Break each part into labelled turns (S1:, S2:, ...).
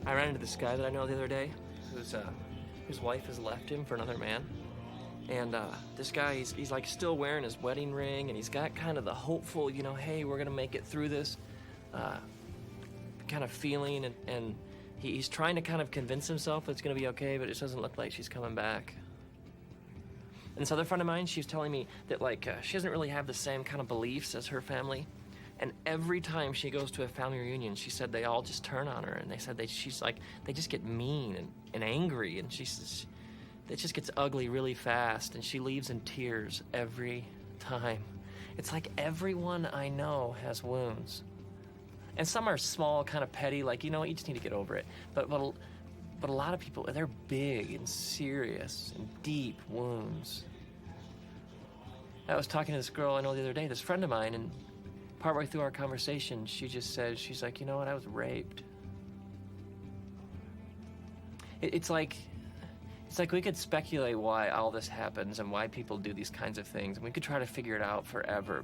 S1: I ran into this guy that I know the other day whose wife has left him for another man. And this guy, he's like still wearing his wedding ring, and he's got kind of the hopeful, hey, we're gonna make it through this kind of feeling, and he's trying to kind of convince himself that it's gonna be okay, but it just doesn't look like she's coming back. And this other friend of mine, she was telling me that she doesn't really have the same kind of beliefs as her family. And every time she goes to a family reunion, she said they all just turn on her, and they said they just get mean and angry, and she says it just gets ugly really fast, and she leaves in tears every time. It's like everyone I know has wounds. And some are small, kind of petty, you just need to get over it. But a lot of people, they're big and serious and deep wounds. I was talking to this girl I know the other day, this friend of mine, and partway through our conversation, she just said, she's like, you know what, I was raped. It's like we could speculate why all this happens and why people do these kinds of things, and we could try to figure it out forever.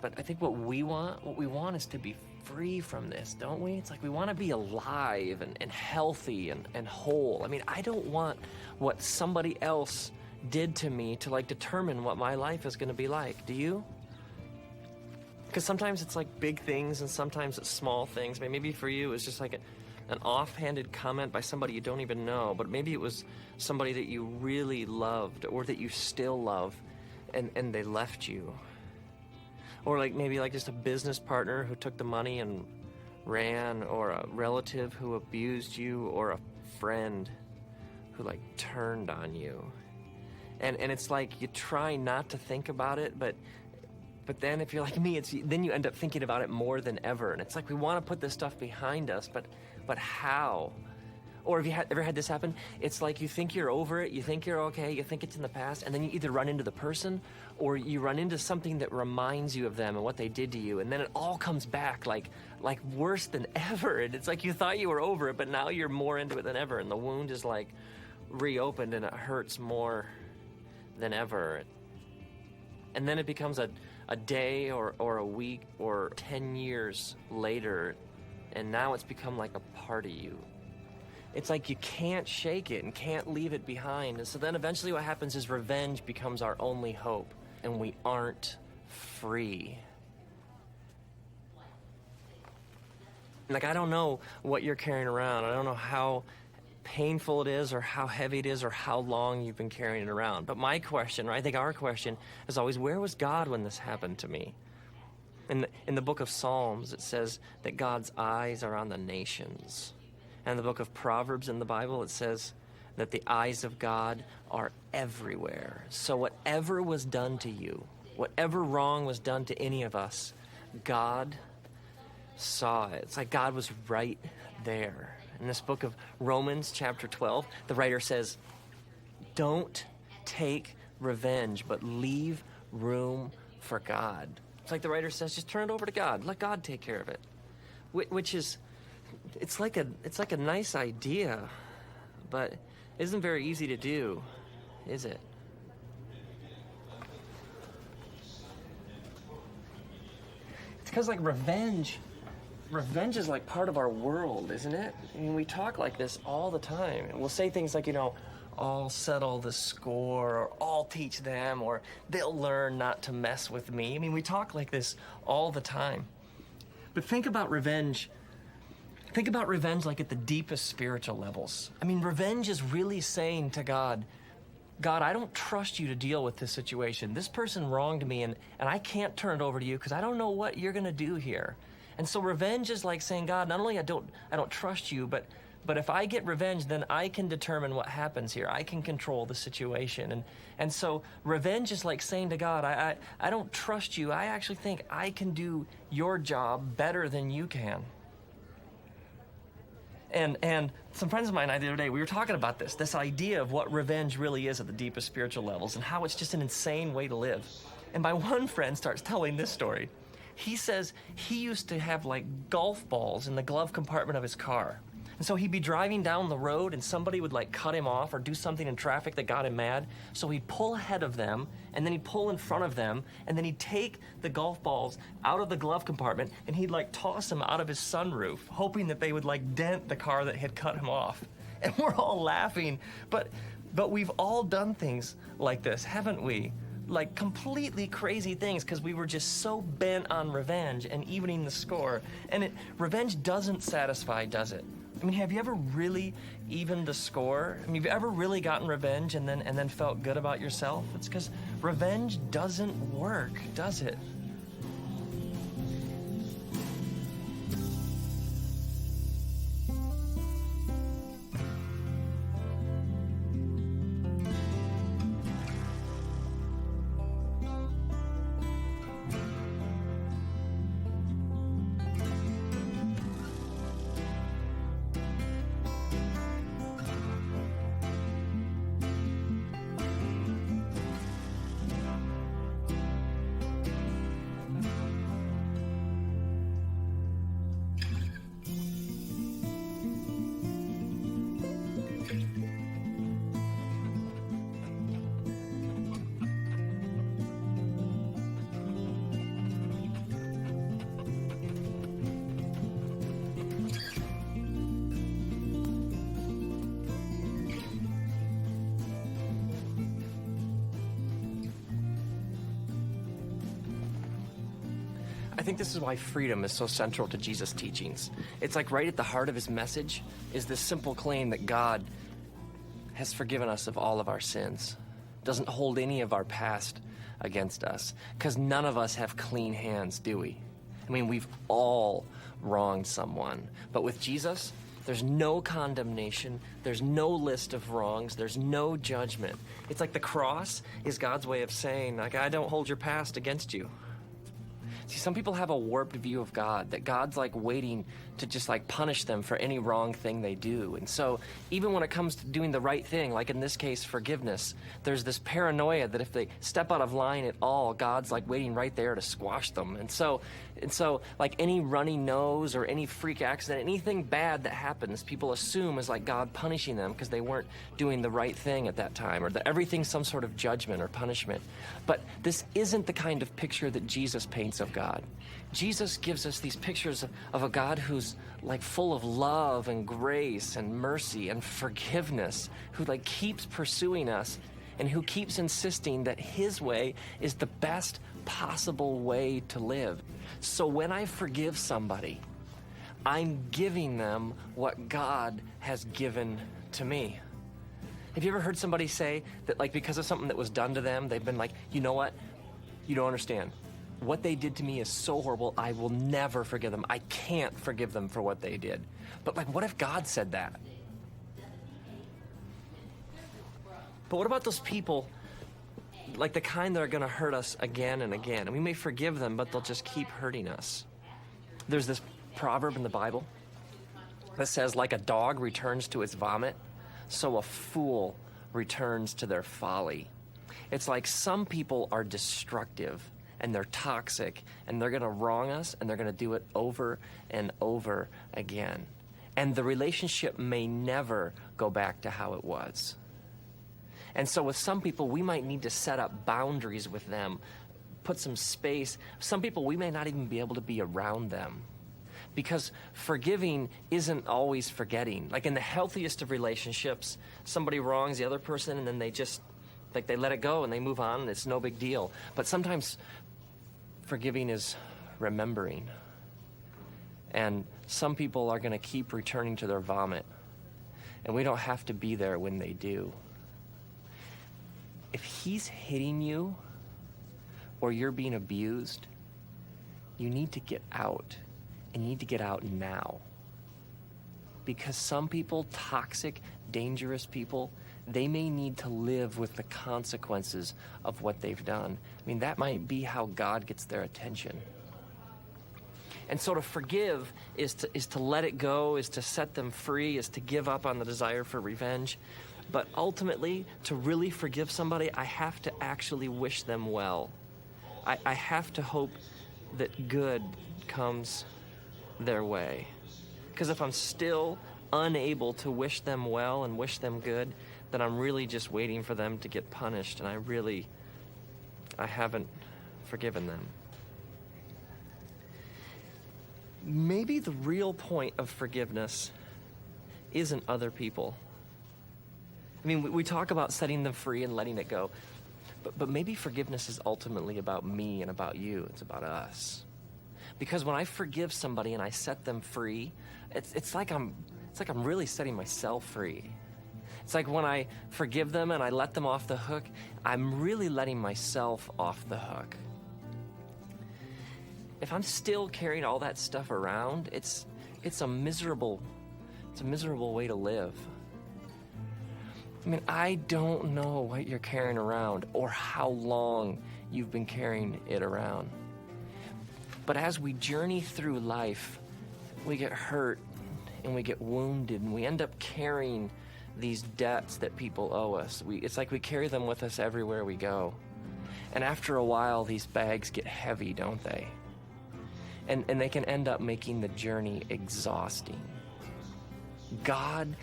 S1: But I think what we want is to be free from this, don't we? It's like we want to be alive and healthy and whole. I mean, I don't want what somebody else did to me to determine what my life is going to be like. Do you? Because sometimes it's big things, and sometimes it's small things. I mean, maybe for you it's just an offhanded comment by somebody you don't even know, but maybe it was somebody that you really loved or that you still love, and they left you. Or maybe just a business partner who took the money and ran, or a relative who abused you, or a friend who turned on you. And it's you try not to think about it, but then if you're like me, then you end up thinking about it more than ever. And it's we want to put this stuff behind us, but how? Or have you ever had this happen? It's you think you're over it, you think you're okay, you think it's in the past, and then you either run into the person or you run into something that reminds you of them and what they did to you, and then it all comes back like worse than ever. And it's you thought you were over it, but now you're more into it than ever, and the wound is reopened, and it hurts more than ever. And then it becomes a day or a week or 10 years later, and now it's become a part of you. It's you can't shake it and can't leave it behind. And so then eventually what happens is revenge becomes our only hope, and we aren't free. I don't know what you're carrying around. I don't know how painful it is or how heavy it is or how long you've been carrying it around. But my question, or I think our question, is always, where was God when this happened to me? In the book of Psalms, it says that God's eyes are on the nations. And in the book of Proverbs in the Bible, it says that the eyes of God are everywhere. So whatever was done to you, whatever wrong was done to any of us, God saw it. It's God was right there. In this book of Romans, chapter 12, the writer says, don't take revenge, but leave room for God. It's the writer says, just turn it over to God. Let God take care of it. Which is, it's like a nice idea, but it isn't very easy to do, is it? It's because revenge is part of our world, isn't it? I mean, we talk like this all the time. We'll say things I'll settle the score, or I'll teach them, or they'll learn not to mess with me. I mean, we talk like this all the time. But think about revenge. Think about revenge at the deepest spiritual levels. I mean, revenge is really saying to God, I don't trust you to deal with this situation. This person wronged me, and I can't turn it over to you because I don't know what you're going to do here. And so revenge is saying, God, not only I don't trust you, but if I get revenge, then I can determine what happens here. I can control the situation. And so revenge is saying to God, I don't trust you. I actually think I can do your job better than you can. And some friends of mine the other day, we were talking about this idea of what revenge really is at the deepest spiritual levels, and how it's just an insane way to live. And my one friend starts telling this story. He says he used to have golf balls in the glove compartment of his car. And so he'd be driving down the road and somebody would like cut him off or do something in traffic that got him mad. So he'd pull ahead of them and then he'd pull in front of them and then he'd take the golf balls out of the glove compartment and he'd like toss them out of his sunroof, hoping that they would like dent the car that had cut him off. And we're all laughing, but we've all done things like this, haven't we? Like completely crazy things because we were just so bent on revenge and evening the score. And revenge doesn't satisfy, does it? I mean, have you ever really evened the score? I mean, have you ever really gotten revenge and then felt good about yourself? It's because revenge doesn't work, does it? I think this is why freedom is so central to Jesus' teachings. It's like right at the heart of his message is this simple claim that God has forgiven us of all of our sins, doesn't hold any of our past against us, because none of us have clean hands, do we? I mean, we've all wronged someone. But with Jesus, there's no condemnation, there's no list of wrongs, there's no judgment. It's like the cross is God's way of saying, like, I don't hold your past against you. See, some people have a warped view of God, that God's like waiting to just like punish them for any wrong thing they do. And so even when it comes to doing the right thing, like in this case, forgiveness, there's this paranoia that if they step out of line at all, God's like waiting right there to squash them. And so like any runny nose or any freak accident, anything bad that happens, people assume is like God punishing them because they weren't doing the right thing at that time, or that everything's some sort of judgment or punishment. But this isn't the kind of picture that Jesus paints of God. Jesus gives us these pictures of a God who's like full of love and grace and mercy and forgiveness, who like keeps pursuing us and who keeps insisting that his way is the best possible way to live. So when I forgive somebody, I'm giving them what God has given to me. Have you ever heard somebody say that like because of something that was done to them, they've been like, you know what? You don't understand. What they did to me is so horrible, I will never forgive them. I can't forgive them for what they did. But like, what if God said that? But what about those people, like the kind that are gonna hurt us again and again? And we may forgive them, but they'll just keep hurting us. There's this proverb in the Bible that says, like a dog returns to its vomit, so a fool returns to their folly. It's like some people are destructive and they're toxic and they're gonna wrong us and they're gonna do it over and over again. And the relationship may never go back to how it was. And so with some people, we might need to set up boundaries with them, put some space. Some people, we may not even be able to be around them. Because forgiving isn't always forgetting. Like in the healthiest of relationships, somebody wrongs the other person and then they just, like they let it go and they move on and it's no big deal. But sometimes forgiving is remembering. And some people are gonna keep returning to their vomit. And we don't have to be there when they do. If he's hitting you or you're being abused, you need to get out. And you need to get out now. Because some people, toxic, dangerous people, they may need to live with the consequences of what they've done. I mean, that might be how God gets their attention. And so to forgive is to let it go, is to set them free, is to give up on the desire for revenge. But ultimately, to really forgive somebody, I have to actually wish them well. I have to hope that good comes their way. Because if I'm still unable to wish them well and wish them good, then I'm really just waiting for them to get punished, and I haven't forgiven them. Maybe the real point of forgiveness isn't other people. I mean, we talk about setting them free and letting it go, but maybe forgiveness is ultimately about me and about you. It's about us. Because when I forgive somebody and I set them free, it's like I'm really setting myself free. It's like when I forgive them and I let them off the hook, I'm really letting myself off the hook. If I'm still carrying all that stuff around, it's a miserable way to live. I mean, I don't know what you're carrying around or how long you've been carrying it around. But as we journey through life, we get hurt and we get wounded and we end up carrying these debts that people owe us. It's like we carry them with us everywhere we go. And after a while, these bags get heavy, don't they? And they can end up making the journey exhausting. God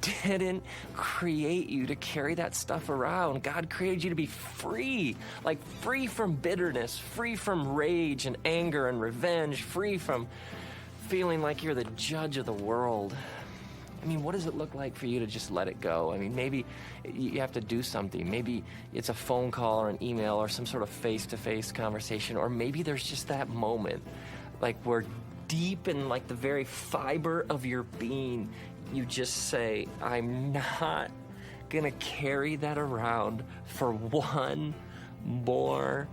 S1: didn't create you to carry that stuff around. God created you to be free, like free from bitterness, free from rage and anger and revenge, free from feeling like you're the judge of the world. I mean, what does it look like for you to just let it go? I mean, maybe you have to do something. Maybe it's a phone call or an email or some sort of face-to-face conversation, or maybe there's just that moment, like where deep in like the very fiber of your being, you just say, I'm not gonna carry that around for one more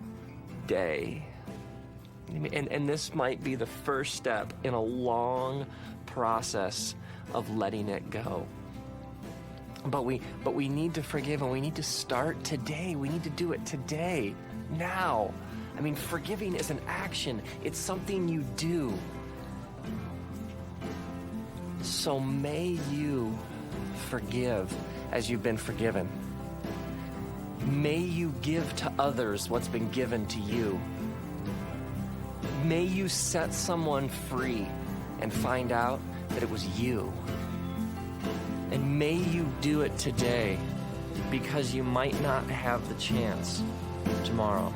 S1: day. And this might be the first step in a long process of letting it go. But we need to forgive, and we need to start today. We need to do it today, now. I mean, forgiving is an action. It's something you do. So may you forgive as you've been forgiven. May you give to others what's been given to you. May you set someone free and find out that it was you. And may you do it today, because you might not have the chance tomorrow.